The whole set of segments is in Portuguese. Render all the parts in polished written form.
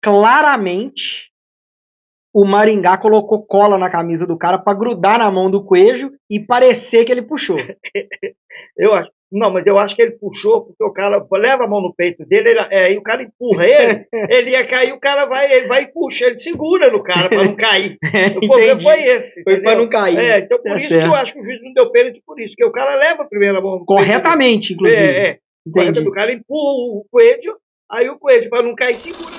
claramente o Maringá colocou cola na camisa do cara pra grudar na mão do Coelho e parecer que ele puxou. Eu acho. Não, mas eu acho que ele puxou porque o cara leva a mão no peito dele, aí o cara empurra ele, ele ia cair, ele vai e puxa, ele segura no cara para não cair. O problema foi esse. Foi para não cair. Então por isso que eu acho que o juiz não deu pênalti por isso, porque o cara leva a primeira mão no corretamente, peito dele. inclusive. Corretamente, o cara empurra o Coelho, aí o Coelho, para não cair, segura.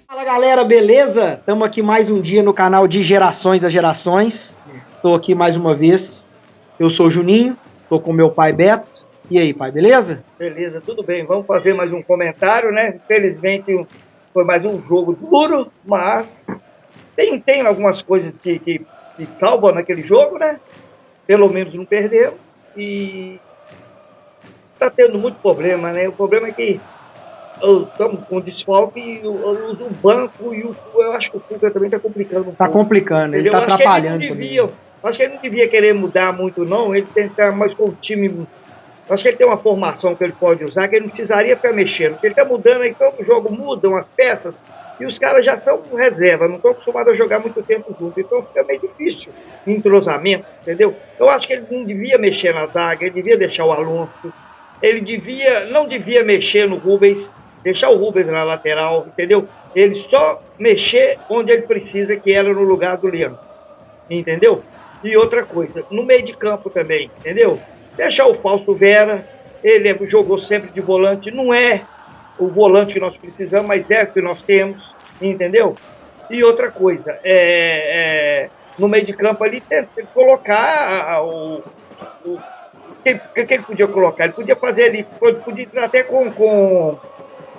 Fala galera, beleza? Estamos aqui mais um dia no canal de Gerações a Gerações. Estou aqui mais uma vez. Eu sou o Juninho, estou com meu pai Beto. E aí, pai, beleza? Beleza, tudo bem. Vamos fazer mais um comentário, né? Infelizmente foi mais um jogo duro, mas tem algumas coisas que salvam naquele jogo, né? Pelo menos não perdemos. E tá tendo muito problema, né? O problema é que estamos com desfalque e o banco e eu acho que o Cuca também está complicando. Tá complicando, ele tá atrapalhando. Acho que ele não devia querer mudar muito, não. Ele tentar mais com o time. Acho que ele tem uma formação que ele pode usar, que ele não precisaria ficar mexendo. Porque ele está mudando aí, todo jogo mudam as peças e os caras já são reserva, não estão acostumados a jogar muito tempo junto. Então fica meio difícil o entrosamento, entendeu? Eu acho que ele não devia mexer na zaga, ele devia deixar o Alonso. Ele não devia mexer no Rubens, deixar o Rubens na lateral, entendeu? Ele só mexer onde ele precisa, que era no lugar do Leandro, entendeu? E outra coisa, no meio de campo também, entendeu? Deixar o Fausto Vera, ele jogou sempre de volante, não é o volante que nós precisamos, mas é o que nós temos, entendeu? E outra coisa, no meio de campo ali, tem que colocar o que ele podia colocar? Ele podia fazer ali, podia entrar até com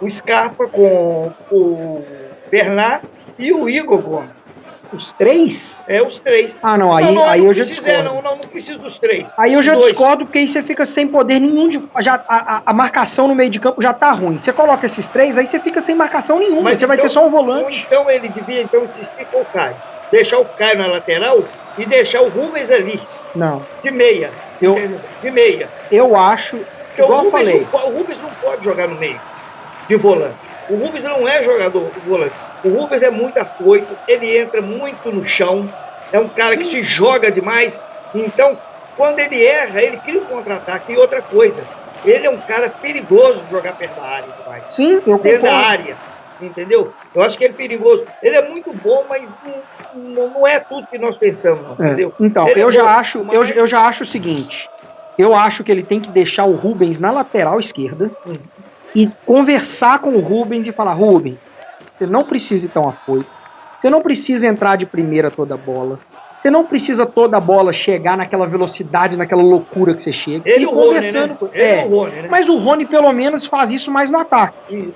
o Scarpa, com o Bernard e o Igor Gomes. Os três? Os três. Ah, não, aí eu já discordo. Não preciso dos três. Aí eu já discordo, porque aí você fica sem poder nenhum. A marcação no meio de campo já tá ruim. Você coloca esses três, aí você fica sem marcação nenhuma. Mas você vai ter só um volante. Então ele devia insistir com o Caio. Deixar o Caio na lateral e deixar o Rubens ali. Não. De meia. De meia. Eu acho. Igual eu falei. O Rubens não pode jogar no meio de volante. O Rubens não é jogador de volante. O Rubens é muito afoito, ele entra muito no chão, é um cara que se joga demais. Então, quando ele erra, ele cria um contra-ataque. E outra coisa, ele é um cara perigoso de jogar perto da área demais. Sim, eu concordo. Dentro da área, entendeu? Eu acho que ele é perigoso. Ele é muito bom, mas não é tudo que nós pensamos, não, entendeu? Então, eu já acho o seguinte, eu acho que ele tem que deixar o Rubens na lateral esquerda e conversar com o Rubens e falar: Rubens, você não precisa ir tão afoito, você não precisa entrar de primeira toda a bola, você não precisa toda a bola chegar naquela velocidade, naquela loucura que você chega. Ele e o Rony, né? O Rony, né? Mas o Rony pelo menos faz isso mais no ataque.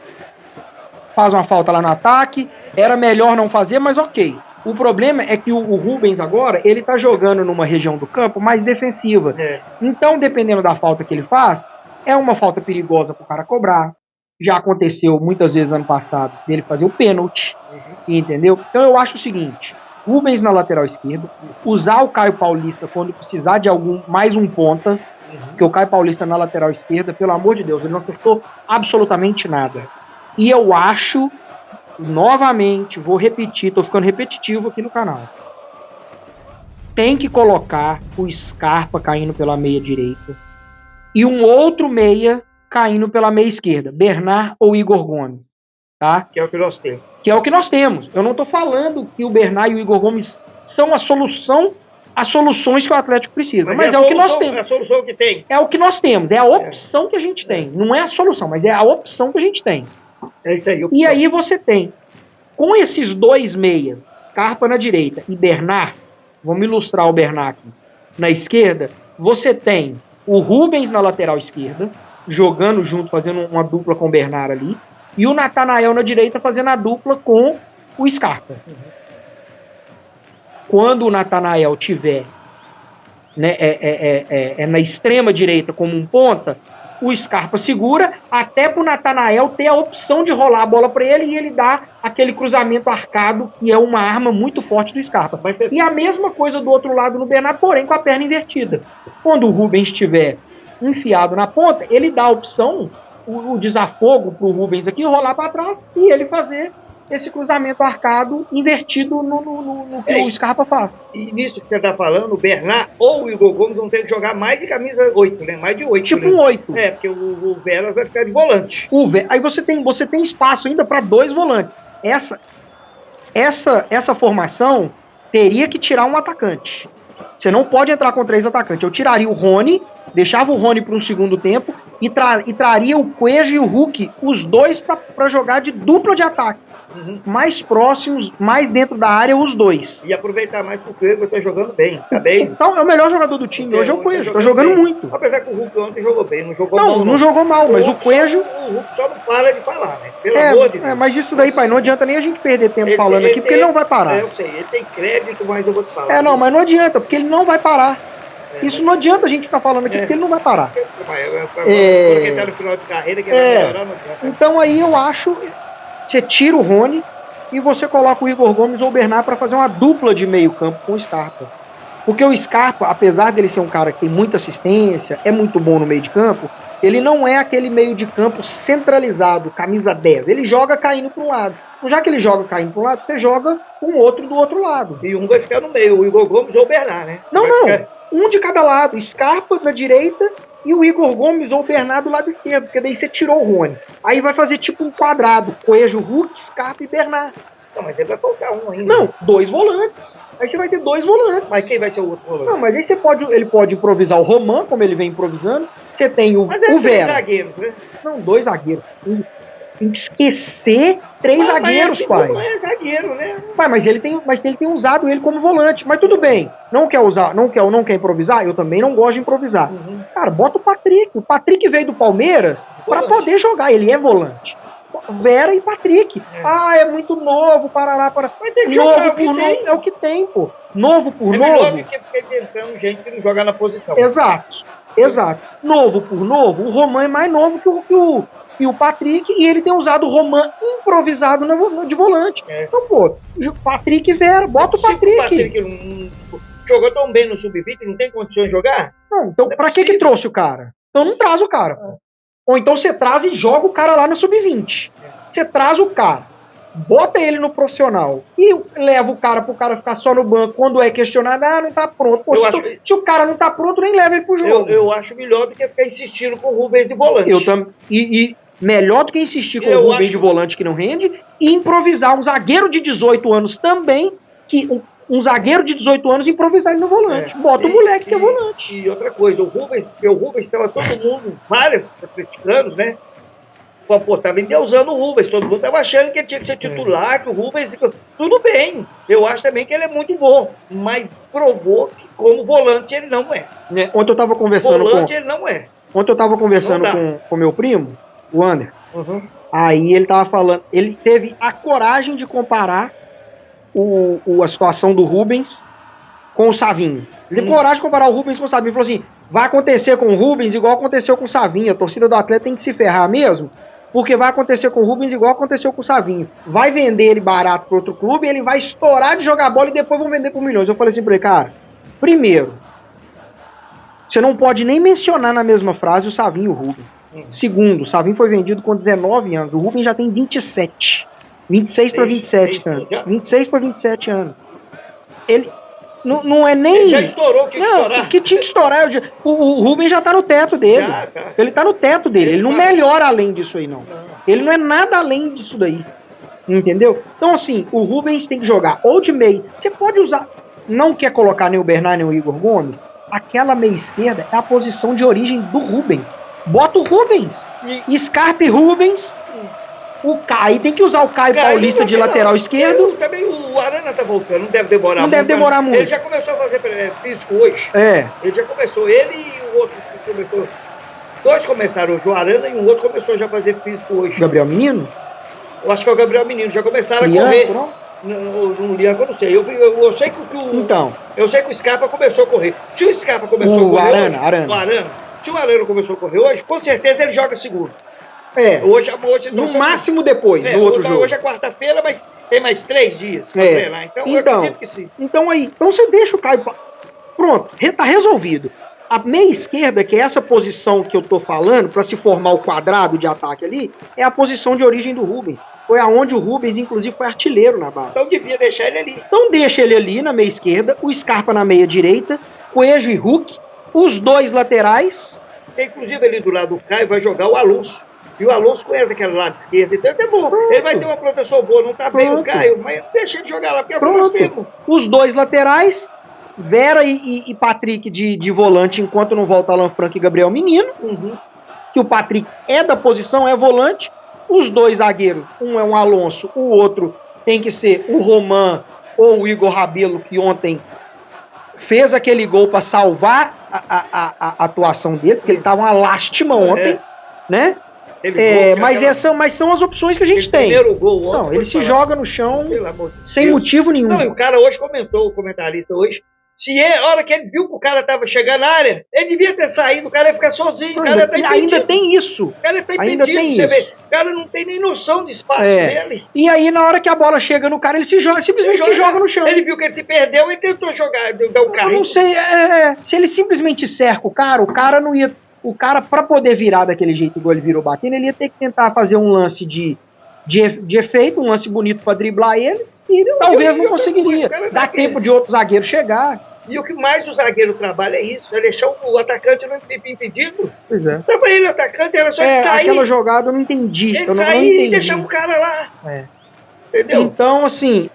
Faz uma falta lá no ataque, era melhor não fazer, mas ok. O problema é que o Rubens agora, ele tá jogando numa região do campo mais defensiva. Então, dependendo da falta que ele faz, é uma falta perigosa pro cara cobrar. Já aconteceu muitas vezes ano passado dele fazer o pênalti, entendeu? Então eu acho o seguinte: Rubens na lateral esquerda, usar o Caio Paulista quando precisar de mais um ponta, porque o Caio Paulista na lateral esquerda, pelo amor de Deus, ele não acertou absolutamente nada. E eu acho, novamente, vou repetir, tô ficando repetitivo aqui no canal, tem que colocar o Scarpa caindo pela meia direita e um outro meia caindo pela meia esquerda, Bernard ou Igor Gomes, tá? Que é o que nós temos. Que é o que nós temos. Eu não tô falando que o Bernard e o Igor Gomes são as soluções que o Atlético precisa, mas é o que nós temos. É a solução que tem. É o que nós temos, é a opção que a gente tem. Não é a solução, mas é a opção que a gente tem. É isso aí. E aí você tem, com esses dois meias, Scarpa na direita e Bernard, vamos ilustrar o Bernard aqui, na esquerda, você tem o Rubens na lateral esquerda, jogando junto, fazendo uma dupla com o Bernard ali, e o Natanael na direita fazendo a dupla com o Scarpa. Quando o Natanael tiver, né, na extrema direita como um ponta, o Scarpa segura, até pro Natanael ter a opção de rolar a bola para ele e ele dar aquele cruzamento arcado, que é uma arma muito forte do Scarpa. E a mesma coisa do outro lado no Bernard, porém com a perna invertida. Quando o Rubens estiver enfiado na ponta, ele dá a opção, o desafogo pro Rubens aqui, rolar para trás e ele fazer esse cruzamento arcado invertido no que o Scarpa faz. E nisso que você tá falando, o Bernard ou o Igor Gomes vão ter que jogar mais de camisa 8, né? Mais de 8. Tipo né? um 8. É, porque o Velas vai ficar de volante. Aí você tem espaço ainda para 2 volantes. Essa formação teria que tirar um atacante. Você não pode entrar com 3 atacantes. Eu tiraria o Rony, deixava o Rony para um segundo tempo e traria o Cuejo e o Hulk, os dois para jogar de dupla de ataque. Mais próximos, mais dentro da área, os dois. E aproveitar mais que o Cuejo tá jogando bem, tá bem. Então é o melhor jogador do time. Hoje é o Cuejo, tá jogando muito. Apesar que o Hulk ontem jogou bem, não jogou mal. Não jogou mal, mas o Cuejo... O Hulk só não para de falar, né? Pelo amor de Deus. Mas isso daí, pai, não adianta nem a gente perder tempo falando aqui, porque ele não vai parar. Eu sei, ele tem crédito, mas eu vou te falar. Não, mas não adianta, porque ele não vai parar. Isso não adianta a gente ficar falando aqui, porque ele não vai parar. Quando ele tá no final de carreira, que ele vai melhorar, não adianta. Então aí eu acho... Você tira o Rony e você coloca o Igor Gomes ou o Bernard para fazer uma dupla de meio campo com o Scarpa. Porque o Scarpa, apesar dele ser um cara que tem muita assistência, é muito bom no meio de campo, ele não é aquele meio de campo centralizado, camisa 10. Ele joga caindo para um lado. Então, já que ele joga caindo para um lado, você joga com outro do outro lado. E um vai ficar no meio, o Igor Gomes ou o Bernard, né? Não. Um de cada lado. Scarpa na direita e o Igor Gomes ou o Bernard do lado esquerdo, porque daí você tirou o Rony. Aí vai fazer tipo um quadrado, Cuejo, Hulk, Scarpa e Bernard. Não, mas ele vai faltar um ainda. Não, 2 volantes. Aí você vai ter 2 volantes. Mas quem vai ser o outro volante? Não, mas aí ele pode improvisar o Roman, como ele vem improvisando. Você tem o Vera. 3 zagueiros, né? Não, 2 zagueiros. Tem que esquecer 3 zagueiros, pai. Não é zagueiro, né? Pai, mas ele tem usado ele como volante. Mas tudo bem. Não quer improvisar? Eu também não gosto de improvisar. Cara, bota o Patrick. O Patrick veio do Palmeiras para poder jogar. Ele é volante. Vera e Patrick. É muito novo, parará. Mas tem que jogar, é o que tem, pô. Novo por novo. É melhor do que ficar inventando gente que não joga na posição. Exato. Novo por novo. O Roman é mais novo que o Patrick, e ele tem usado o Roman improvisado de volante. Então, pô, Patrick e Vera, bota o Patrick. O Patrick não jogou tão bem no Sub-20, não tem condições de jogar? Não, então pra que trouxe o cara? Então não traz o cara. Ou então você traz e joga o cara lá no Sub-20. Você traz o cara, bota ele no profissional e leva o cara pro cara ficar só no banco quando é questionado, não tá pronto. Pô, se o cara não tá pronto, nem leva ele pro jogo. Eu acho melhor do que ficar insistindo com o Rubens de volante. Eu também. E melhor do que insistir com o Rubens de volante que não rende e improvisar um zagueiro de 18 anos também, um zagueiro de 18 anos improvisar ele no volante. Bota o moleque que é volante. E outra coisa, o Rubens estava todo mundo, vários anos, né? Pô, tava endeusando o Rubens, todo mundo tava achando que ele tinha que ser titular, que o Rubens... Tudo bem, eu acho também que ele é muito bom, mas provou que como volante ele não é. Ontem eu tava conversando ele não é. Ontem eu tava conversando com meu primo, o Ander. Aí ele tava falando, ele teve a coragem de comparar a situação do Rubens com o Savinho. Ele teve coragem de comparar o Rubens com o Savinho. Ele falou assim, vai acontecer com o Rubens igual aconteceu com o Savinho. A torcida do Atlético tem que se ferrar mesmo, porque vai acontecer com o Rubens igual aconteceu com o Savinho. Vai vender ele barato para outro clube, ele vai estourar de jogar bola e depois vão vender por milhões. Eu falei assim pra ele, cara, primeiro, você não pode nem mencionar na mesma frase o Savinho e o Rubens. Segundo, o Savinho foi vendido com 19 anos, o Rubens já tem 27. 26 para 27 anos. 26 para 27 anos. Ele não é nem... Ele já estourou o que estourar. Que tinha que estourar. O Rubens já tá no teto dele. Tá. Ele tá no teto dele. Ele não melhora além disso aí, não. Ele não é nada além disso daí. Entendeu? Então, assim, o Rubens tem que jogar ou de meio. Você pode usar... Não quer colocar nem o Bernard nem o Igor Gomes? Aquela meia esquerda é a posição de origem do Rubens. Bota o Rubens. Scarpa e Rubens. O Caio, tem que usar o Caio Paulista de lateral esquerdo. Também o Arana tá voltando, não deve demorar muito. Não deve demorar muito. Ele já começou a fazer físico hoje. Ele já começou, ele e o outro que começou. 2 começaram hoje, o Arana e um outro começou já a fazer físico hoje. Gabriel Menino? Eu acho que é o Gabriel Menino, já começaram a correr. No Lianco eu não sei. Eu sei que então. Eu sei que o Scarpa começou a correr. Se o Scarpa começou a correr. Se o Arana começou a correr hoje, com certeza ele joga seguro. Hoje no máximo depois, no outro jogo. Hoje é quarta-feira, mas tem mais 3 dias pra treinar. Então eu acredito que sim. Então você deixa o Caio... Pronto, tá resolvido. A meia esquerda, que é essa posição que eu tô falando, para se formar o quadrado de ataque ali, é a posição de origem do Rubens. Foi aonde o Rubens, inclusive, foi artilheiro na base. Então devia deixar ele ali. Então deixa ele ali na meia esquerda, o Scarpa na meia direita, Coelho e Hulk, os dois laterais. Inclusive ali do lado do Caio vai jogar o Alonso. E o Alonso conhece aquele lado esquerdo. Então é bom. Pronto. Ele vai ter uma proteção boa. Não tá bem o Caio, mas deixa ele jogar lá, porque é bom tempo. Os dois laterais, Vera e Patrick de volante, enquanto não volta Alan Franco e Gabriel Menino. Que o Patrick é da posição, é volante. Os dois zagueiros, um é um Alonso, o outro tem que ser o Roman ou o Igor Rabelo, que ontem fez aquele gol para salvar a atuação dele, porque ele tava uma lástima ontem, né? Mas são as opções que a gente tem. Primeiro gol ontem, não, ele se joga no chão sem Deus. motivo nenhum. Não, e o cara hoje comentou, o comentarista hoje, a hora que ele viu que o cara tava chegando na área, ele devia ter saído, o cara ia ficar sozinho, o cara tá ainda tem isso. O cara tá ainda tem você isso. vê. O cara não tem nem noção de espaço dele. E aí, na hora que a bola chega no cara, ele simplesmente se joga no chão. Ele viu que ele se perdeu e tentou jogar, dar um carrinho. Eu não sei, se ele simplesmente cerca o cara não ia... O cara, pra poder virar daquele jeito igual ele virou batendo, ele ia ter que tentar fazer um lance de efeito, um lance bonito pra driblar ele, e talvez não conseguiria. Dá tempo de outro zagueiro chegar. E o que mais o zagueiro trabalha é isso, é deixar o atacante não impedido. Pois é. Tava ele, o atacante, era só ele sair. Aquela jogada eu não entendi. Ele sair e deixar o cara lá. Entendeu? Então, assim,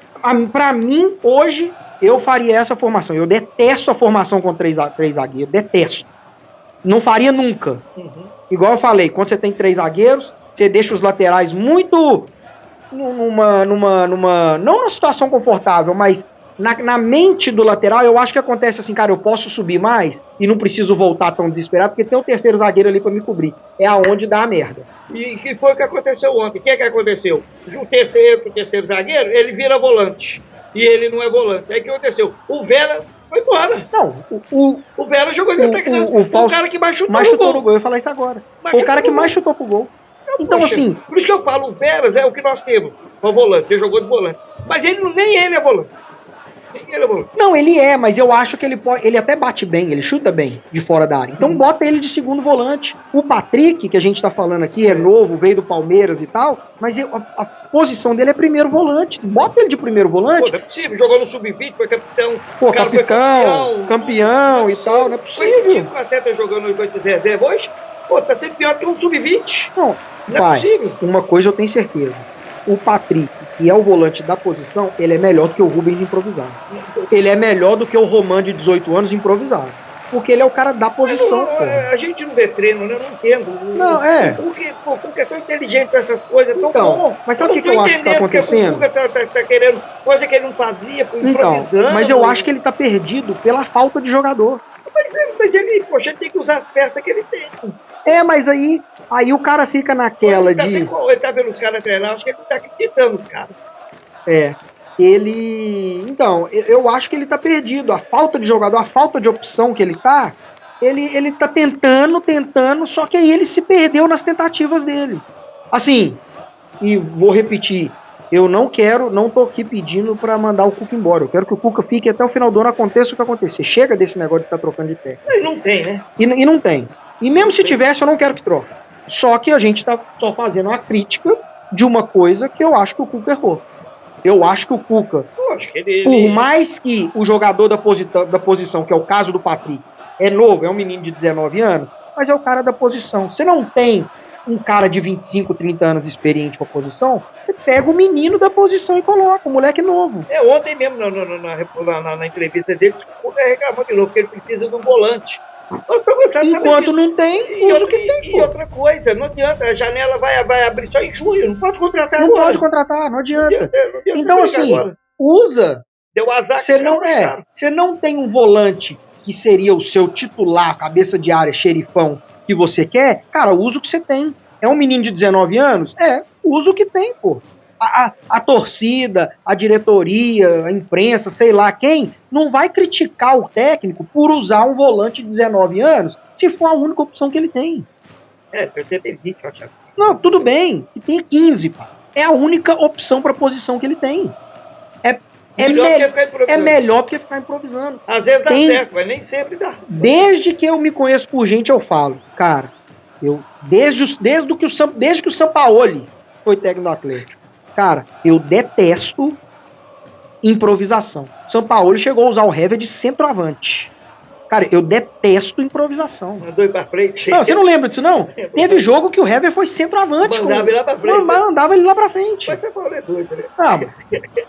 pra mim, hoje, eu faria essa formação. Eu detesto a formação com três zagueiros, detesto. Não faria nunca. Igual eu falei, quando você tem 3 zagueiros, você deixa os laterais muito não numa situação confortável, mas na mente do lateral, eu acho que acontece assim, cara, eu posso subir mais e não preciso voltar tão desesperado, porque tem o terceiro zagueiro ali pra me cobrir. É aonde dá a merda. E que foi o que aconteceu ontem? O que aconteceu? O terceiro zagueiro, ele vira volante. E ele não é volante. Aí o que aconteceu? O Vera foi embora. Não, o Vera jogou de atacante. O cara que mais chutou no gol. Eu ia falar isso agora. Foi o cara que mais chutou pro gol. Então, poxa, assim... Por isso que eu falo, o Veras é o que nós temos. Foi volante, ele jogou de volante. Mas nem ele é volante. Não, ele é, mas eu acho que ele até bate bem, ele chuta bem de fora da área. Então bota ele de segundo volante. O Patrick, que a gente tá falando aqui, é novo, veio do Palmeiras e tal, mas a posição dele é primeiro volante. Bota ele de primeiro volante. Não é possível, jogou no sub-20, foi campeão. Campeão e tal, não é possível. Esse tipo até tá jogando com esses reservas hoje, tá sendo pior que um sub-20. Não é possível. Uma coisa eu tenho certeza. O Patrick, que é o volante da posição, ele é melhor do que o Rubens improvisado. Ele é melhor do que o Roman de 18 anos improvisado. Porque ele é o cara da posição. A gente não vê treino, né? Eu não entendo. Não, O Cuca é tão inteligente com essas coisas, tão bom. Mas sabe o que eu acho que tá acontecendo? O Cuca tá querendo coisa que ele não fazia, improvisando. Mas eu acho que ele tá perdido pela falta de jogador. Mas ele, poxa, ele tem que usar as peças que ele tem. Mas aí o cara fica naquela ele tá vendo os caras treinar, acho que ele tá acreditando nos caras. Então, eu acho que ele tá perdido. A falta de jogador, a falta de opção que ele tá tentando, só que aí ele se perdeu nas tentativas dele. Assim, e vou repetir, eu não tô aqui pedindo pra mandar o Cuca embora. Eu quero que o Cuca fique até o final do ano, aconteça o que acontecer. Chega desse negócio de ficar trocando de técnico. Mas não tem, né? E não tem. E mesmo se tivesse, eu não quero que troque. Só que a gente tá só fazendo uma crítica de uma coisa que eu acho que o Cuca errou. Eu acho que o Cuca, por mais que o jogador da posição, que é o caso do Patrick, é novo, é um menino de 19 anos, mas é o cara da posição. Você não tem um cara de 25, 30 anos experiente pra posição, você pega o menino da posição e coloca, o moleque novo. Ontem mesmo, na entrevista dele, o Cuca reclamou de novo, que ele precisa de um volante. Enquanto não tem, usa o que tem. E outra coisa, não adianta, a janela vai abrir só em junho, não pode contratar agora. Não pode contratar, não adianta. Não então assim, agora. Usa. Deu azar. Você não tem um volante que seria o seu titular, cabeça de área, xerifão, que você quer, cara, usa o que você tem. É um menino de 19 anos? Usa o que tem, pô. A torcida, a diretoria, a imprensa, sei lá quem, não vai criticar o técnico por usar um volante de 19 anos se for a única opção que ele tem. Você tem 20, Thiago. Não, tudo bem, que tem 15, pá. É a única opção para a posição que ele tem. É melhor porque ficar improvisando. Às vezes dá certo, mas nem sempre dá. Desde que eu me conheço por gente, eu falo, cara, desde que o Sampaoli foi técnico do Atlético, cara, eu detesto improvisação. O Sampaoli chegou a usar o Hever de centroavante. Cara, eu detesto improvisação. Mandou ir pra frente. Não, você não lembra disso, não? Teve jogo que o Hever foi centroavante. Mandava ele lá pra frente. Mandava ele lá pra frente. Mas você falou é doido, né? Não,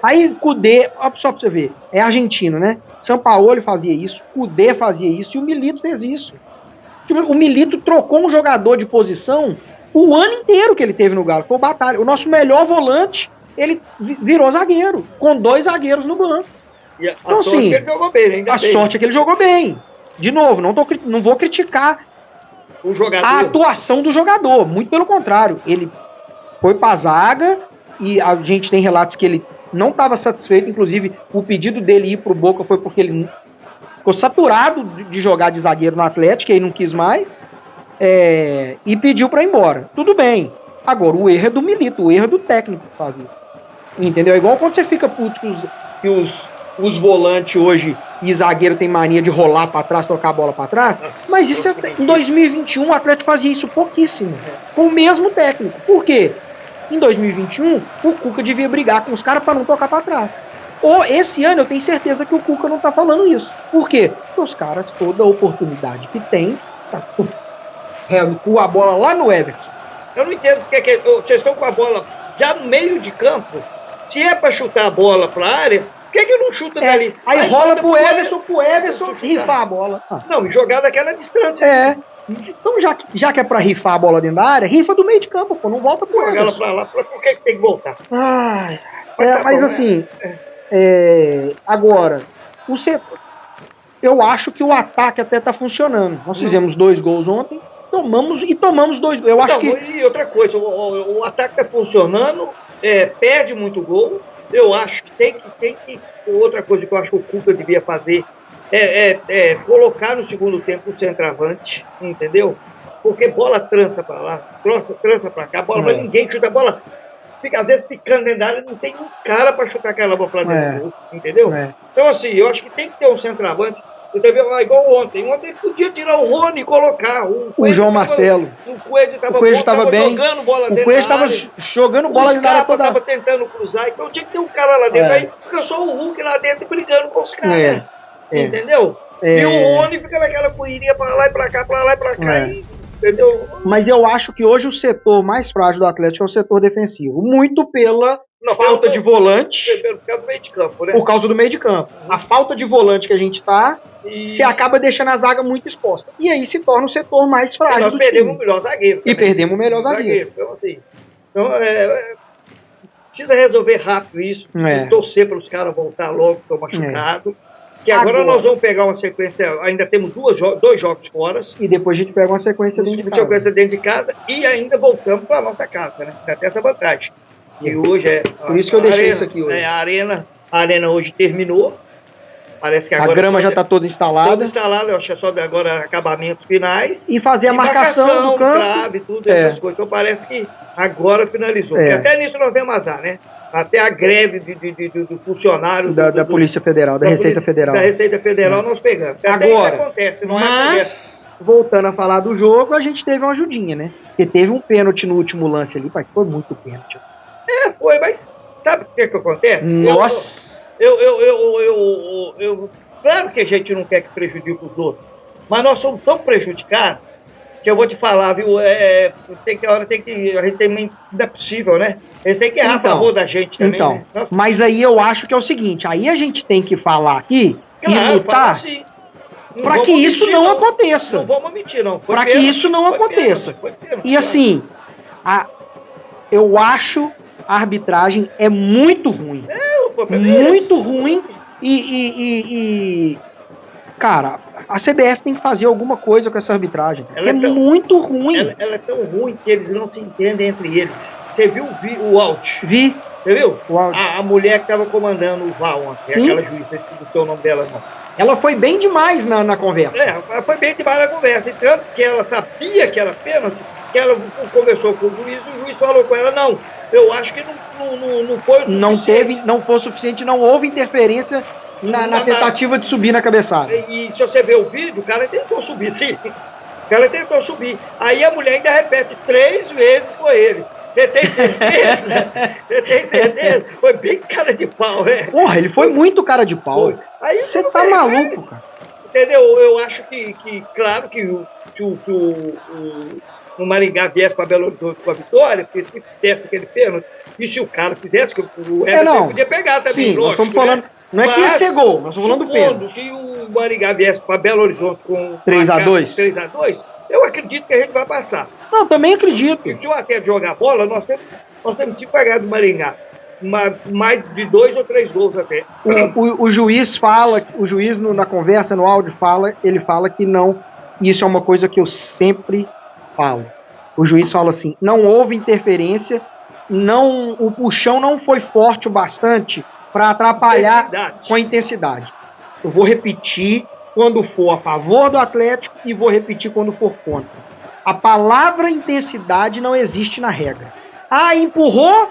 aí Kudê, só pra você ver, é argentino, né? Sampaoli fazia isso, Kudê fazia isso e o Milito fez isso. O Milito trocou um jogador de posição o ano inteiro que ele teve no Galo. Foi o Batalha. O nosso melhor volante, ele virou zagueiro, com 2 zagueiros no banco. E então, sorte que ele jogou bem, né? A sorte é que ele jogou bem. De novo, não vou criticar a atuação do jogador. Muito pelo contrário. Ele foi pra zaga e a gente tem relatos que ele não estava satisfeito. Inclusive, o pedido dele ir pro Boca foi porque ele ficou saturado de jogar de zagueiro no Atlético, e aí não quis mais. E pediu pra ir embora. Tudo bem. Agora, o erro é do Milito, o erro é do técnico que faz isso. Entendeu? É igual quando você fica puto que os volantes hoje e zagueiro tem mania de rolar pra trás, tocar a bola pra trás. Mas isso em 2021 o Atlético fazia isso pouquíssimo. Com o mesmo técnico. Por quê? Em 2021 o Cuca devia brigar com os caras pra não tocar pra trás. Ou esse ano eu tenho certeza que o Cuca não tá falando isso. Por quê? Porque os caras, toda a oportunidade que tem, com a bola lá no Everton. Eu não entendo porque vocês estão com a bola já no meio de campo. Se é pra chutar a bola pra área, por que não chuta dali? Aí rola pro Everson rifar a bola. Não, e jogar daquela distância. Então, já que é pra rifar a bola dentro da área, rifa do meio de campo, pô, não volta pro Everson. Joga ela pra lá, por que tem que voltar? Mas assim, agora, o setor, eu acho que o ataque até tá funcionando. Nós fizemos 2 gols ontem, tomamos 2 gols. Eu acho que... E outra coisa, o ataque tá funcionando, perde muito gol. Eu acho que tem que. Outra coisa que eu acho que o Cuca devia fazer colocar no segundo tempo o centroavante, entendeu? Porque bola trança pra lá, trança pra cá, bola, mas ninguém chuta a bola. Fica às vezes picando dentro da área, não tem um cara pra chutar aquela bola pra dentro do gol, entendeu? Então, assim, eu acho que tem que ter um centroavante. Entendeu? Igual ontem. Ontem ele podia tirar o Rony e colocar. O João Marcelo. O Coelho estava bem. Jogando bola dentro. O Coelho estava jogando bola dentro da área toda. Estava tentando cruzar. Então tinha que ter um cara lá dentro. Aí fica só o Hulk lá dentro brigando com os caras. Entendeu? E o Rony fica naquela correria pra lá e pra cá, pra lá e pra cá. Entendeu? Mas eu acho que hoje o setor mais frágil do Atlético é o setor defensivo. Muito pela falta de volante. Por causa do meio de campo, né? Por causa do meio de campo. A falta de volante que a gente tá, se acaba deixando a zaga muito exposta. E aí se torna o setor mais frágil. Nós perdemos o melhor zagueiro. E perdemos o melhor zagueiro. Então, assim, precisa resolver rápido isso. E torcer para os caras voltar logo, que estão machucados. Que agora nós vamos pegar uma sequência, ainda temos 2 jogos fora. E depois a gente pega uma sequência dentro de casa. E ainda voltamos para a nossa casa, né? Ainda tem essa vantagem. E hoje por isso que eu deixei isso aqui hoje. A arena hoje terminou. Parece que agora a grama já está toda instalada. Toda instalada, eu acho que é só agora acabamentos finais. E fazer a marcação do campo. Trave, tudo, essas coisas. Então parece que agora finalizou. Porque até nisso nós temos azar, né? Até a greve do funcionário da Polícia Federal, da Receita Federal. Da Receita Federal nós pegamos. Até agora, isso acontece, não mas, voltando a falar do jogo, a gente teve uma ajudinha, né? Porque teve um pênalti no último lance ali, mas foi muito pênalti. Foi, mas sabe o que acontece? Nossa! Claro que a gente não quer que prejudique os outros, mas nós somos tão prejudicados que eu vou te falar, viu? A gente tem, não é possível, né? Eles têm que errar a favor da gente também, né? Mas aí eu acho que é o seguinte, aí a gente tem que falar aqui e lutar assim, para que isso não aconteça. Não vamos mentir, não. Para que isso não aconteça. E assim, eu acho a arbitragem é muito ruim. Muito ruim. Cara, a CBF tem que fazer alguma coisa com essa arbitragem. Muito ruim. Ela é tão ruim que eles não se entendem entre eles. Você viu o out? Vi. Você viu? A mulher que estava comandando o VAR ontem, aquela juíza, não sei o nome dela, não. Ela foi bem demais na conversa. Ela foi bem demais na conversa. E tanto que ela sabia que era pênalti, que ela conversou com o juiz falou com ela, não, eu acho que não foi o suficiente. Não foi o suficiente, não houve interferência na tentativa de subir na cabeçada. E se você ver o vídeo, o cara tentou subir, sim. O cara tentou subir. Aí a mulher ainda repete 3 vezes com ele. Você tem certeza? Você tem certeza? Foi bem cara de pau, né? Porra, ele foi muito cara de pau. Você tá maluco, cara. Entendeu? Eu acho que claro que o Maringá viesse para Belo Horizonte com a vitória, porque se fizesse aquele pênalti, e se o cara fizesse, o Everton podia pegar também, sim, lógico, nós estamos falando, né? Não é que ia ser gol, nós estamos falando do pênalti. Se o Maringá viesse para Belo Horizonte com 3-2, eu acredito que a gente vai passar. Não, também acredito. E se o Atlético jogar bola, nós temos que pagar do Maringá. Mais de 2 ou 3 gols até. O juiz na conversa, no áudio, ele fala que não, isso é uma coisa que eu sempre falo. O juiz fala assim, não houve interferência, o puxão não foi forte o bastante para atrapalhar com a intensidade. Eu vou repetir quando for a favor do Atlético e vou repetir quando for contra. A palavra intensidade não existe na regra. Empurrou,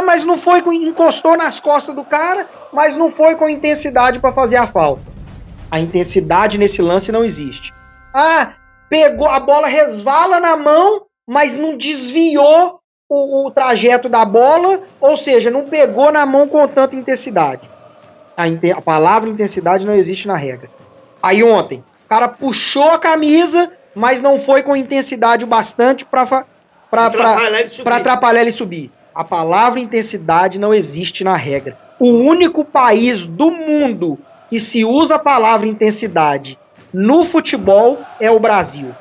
mas não foi encostou nas costas do cara, mas não foi com intensidade para fazer a falta. A intensidade nesse lance não existe. Pegou, a bola resvala na mão, mas não desviou o trajeto da bola, ou seja, não pegou na mão com tanta intensidade. A palavra intensidade não existe na regra. Aí ontem, o cara puxou a camisa, mas não foi com intensidade o bastante para atrapalhar ele subir. A palavra intensidade não existe na regra. O único país do mundo que se usa a palavra intensidade no futebol é o Brasil.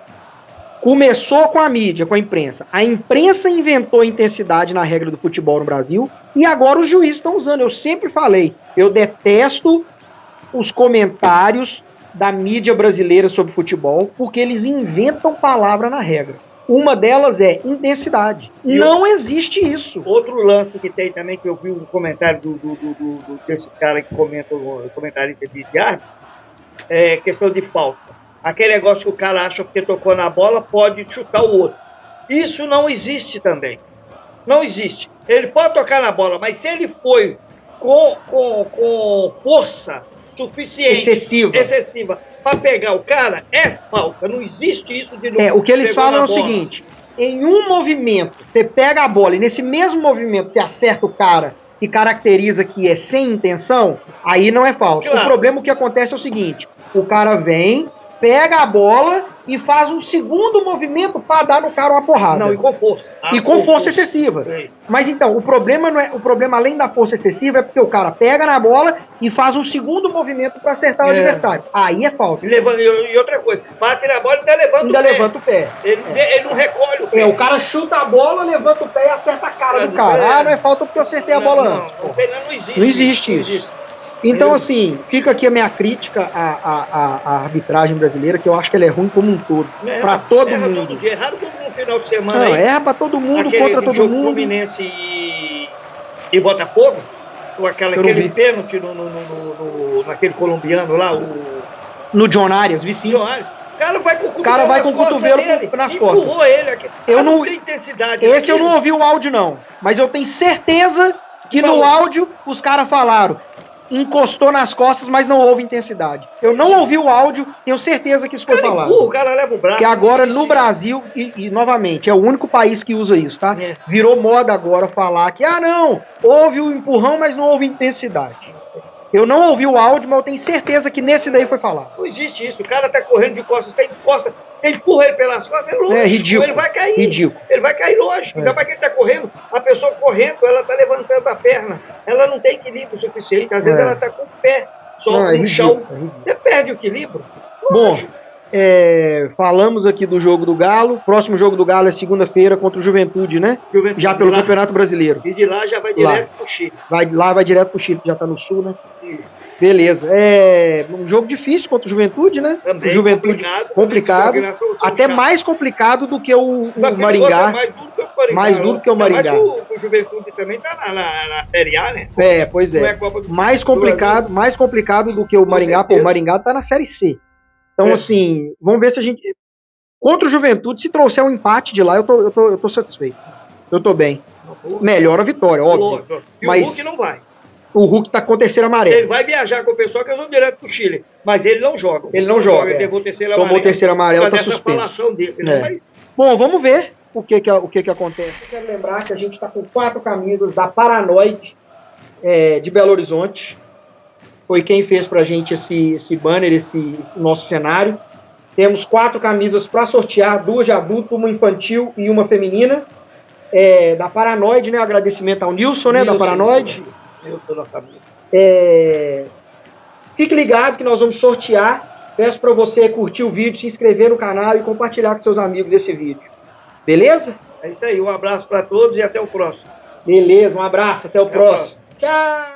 Começou com a mídia, com a imprensa. A imprensa inventou intensidade na regra do futebol no Brasil e agora os juízes estão usando. Eu sempre falei, eu detesto os comentários da mídia brasileira sobre futebol porque eles inventam palavra na regra. Uma delas é intensidade. Não existe isso. Outro lance que tem também, que eu vi um comentário desses caras que comentam, comentarista de árbitro, é questão de falta. Aquele negócio que o cara acha que porque tocou na bola pode chutar o outro. Isso não existe também. Não existe. Ele pode tocar na bola, mas se ele foi com força suficiente, excessiva para pegar o cara, é falta. Não existe isso de novo. O que eles falam é o seguinte: em um movimento, você pega a bola e nesse mesmo movimento você acerta o cara e caracteriza que é sem intenção, aí não é falta. Claro. O problema, o que acontece é o seguinte: o cara vem, pega a bola e faz um segundo movimento para dar no cara uma porrada. Não, e com força. E com força excessiva. Sim. Mas então, o problema não é, o problema além da força excessiva é porque o cara pega na bola e faz um segundo movimento para acertar o adversário. Aí é falta. E outra coisa, bate na bola e ainda levanta o pé. Ele não recolhe o pé. O cara chuta a bola, levanta o pé e acerta a cara do cara. Não é falta porque eu acertei a bola antes. Não existe isso. Então, assim, fica aqui a minha crítica à arbitragem brasileira, que eu acho que ela é ruim como um todo. Pra todo mundo. Todo dia, erraram todo mundo no final de semana. Não, erra pra todo mundo, contra todo mundo. Fluminense e Botafogo, com aquele pênalti naquele colombiano lá, no John Arias, Vicinho. O cara vai com o cotovelo nas costas. Empurrou ele aqui. Não tem intensidade. Esse eu não ouvi o áudio, não. Mas eu tenho certeza que no áudio os caras falaram: encostou nas costas, mas não houve intensidade. Eu não ouvi o áudio, tenho certeza que isso foi falado. O cara leva o braço. Que agora no Brasil, e novamente, é o único país que usa isso, tá? Virou moda agora falar que, não, houve o empurrão, mas não houve intensidade. Eu não ouvi o áudio, mas eu tenho certeza que nesse daí foi falado. Não existe isso. O cara tá correndo de costas, você empurra ele pelas costas, é lógico. É ridículo. Ele vai cair. Ridículo. Ele vai cair, lógico. Ainda mais que ele tá correndo. A pessoa correndo, ela tá levantando a perna. Ela não tem equilíbrio suficiente. Às vezes ela tá com o pé só no chão. Você perde o equilíbrio. Lógico. Bom, falamos aqui do jogo do Galo. Próximo jogo do Galo é segunda-feira contra o Juventude, né? Já pelo Campeonato Brasileiro. E de lá já vai direto pro Chile. Vai direto pro Chile, já tá no sul, né? Isso. Beleza. Um jogo difícil contra o Juventude, né? Também Juventude complicado. Até mais complicado do que o Maringá. Mais duro que o Maringá. Mas o Juventude também tá na Série A, né? Pois é. Mais complicado do que o Maringá. Pô, o Maringá tá na Série C. Então, assim, vamos ver se a gente... Contra o Juventude, se trouxer um empate de lá, eu tô satisfeito. Eu tô bem. Melhora a vitória, óbvio. E mas o Hulk não vai. o Hulk tá com terceira amarela. Ele vai viajar com o pessoal que eles vão direto pro Chile. Mas ele não joga. Ele não joga. Ele levou terceira Tomou amarela. terceira amarela, tá dessa suspenso. falação dele. É. Bom, vamos ver o que acontece. Eu quero lembrar que a gente está com 4 camisas da Paranoide de Belo Horizonte. Foi quem fez pra gente esse banner, esse nosso cenário. Temos 4 camisas para sortear, 2 de adulto, uma infantil e uma feminina. Da Paranoide, né? Agradecimento ao Nilson, né? Da Paranoide. Fique ligado que nós vamos sortear. Peço para você curtir o vídeo, se inscrever no canal e compartilhar com seus amigos esse vídeo. Beleza? É isso aí, um abraço para todos e até o próximo. Beleza, um abraço, até o próximo. Tchau!